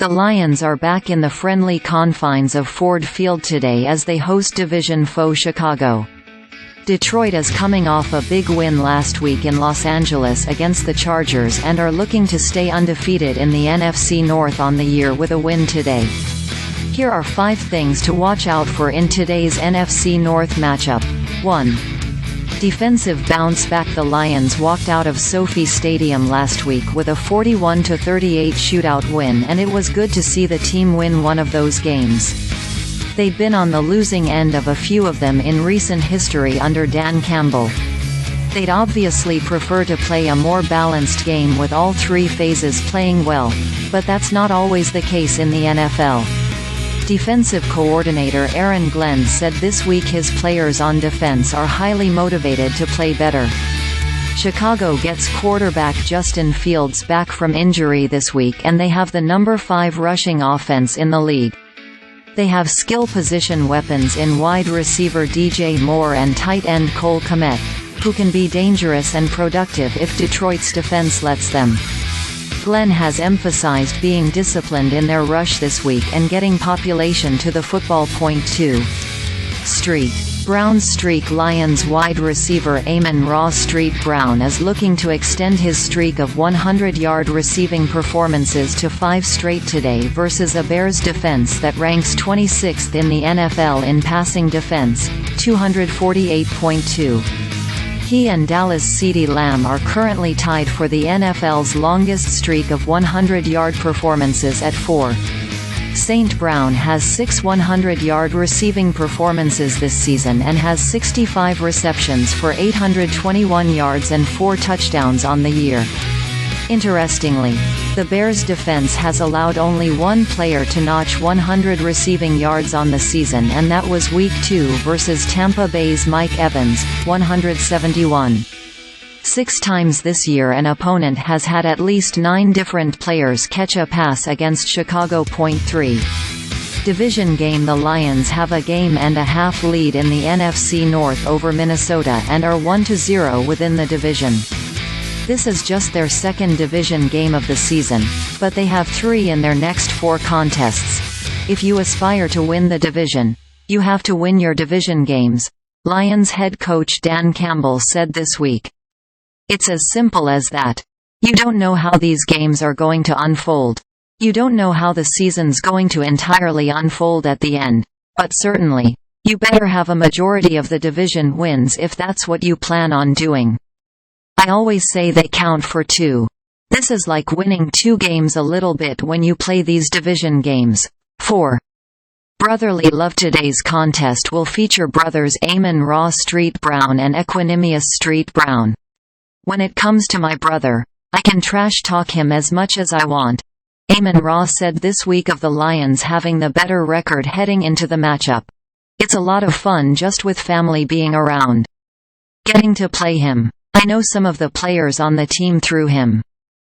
The Lions are back in the friendly confines of Ford Field today as they host division foe Chicago. Detroit is coming off a big win last week in Los Angeles against the Chargers and are looking to stay undefeated in the NFC North on the year with a win today. Here are 5 things to watch out for in today's NFC North matchup. 1. Defensive bounce back. The Lions walked out of SoFi Stadium last week with a 41-38 shootout win, and it was good to see the team win one of those games. They'd been on the losing end of a few of them in recent history under Dan Campbell. They'd obviously prefer to play a more balanced game with all 3 phases playing well, but that's not always the case in the NFL. Defensive coordinator Aaron Glenn said this week his players on defense are highly motivated to play better. Chicago gets quarterback Justin Fields back from injury this week, and they have the number 5 rushing offense in the league. They have skill position weapons in wide receiver DJ Moore and tight end Cole Kmet, who can be dangerous and productive if Detroit's defense lets them. Glenn has emphasized being disciplined in their rush this week and getting population to the football. 2. Streak. Browns STREAKLions wide receiver Amon-Ra St is looking to extend his streak of 100-yard receiving performances to 5 straight today versus a Bears defense that ranks 26th in the NFL in passing defense, 248.2. He and Dallas CeeDee Lamb are currently tied for the NFL's longest streak of 100-yard performances at 4. St. Brown has 6 100-yard receiving performances this season and has 65 receptions for 821 yards and 4 touchdowns on the year. Interestingly, the Bears' defense has allowed only 1 player to notch 100 receiving yards on the season, and that was Week 2 versus Tampa Bay's Mike Evans, 171. 6 times this year an opponent has had at least 9 different players catch a pass against Chicago. 3. Division game. The Lions have a game-and-a-half lead in the NFC North over Minnesota and are 1-0 within the division. This is just their 2nd division game of the season, but they have 3 in their next 4 contests. If you aspire to win the division, you have to win your division games, Lions head coach Dan Campbell said this week. It's as simple as that. You don't know how these games are going to unfold. You don't know how the season's going to entirely unfold at the end, but certainly, you better have a majority of the division wins if that's what you plan on doing. I always say they count for 2. This is like winning 2 games a little bit when you play these division games. 4. Brotherly love. Today's contest will feature brothers Amon-Ra St and Equanimeous St. When it comes to my brother, I can trash talk him as much as I want, Amon-Ra said this week of the Lions having the better record heading into the matchup. It's a lot of fun just with family being around. Getting to play him. I know some of the players on the team through him.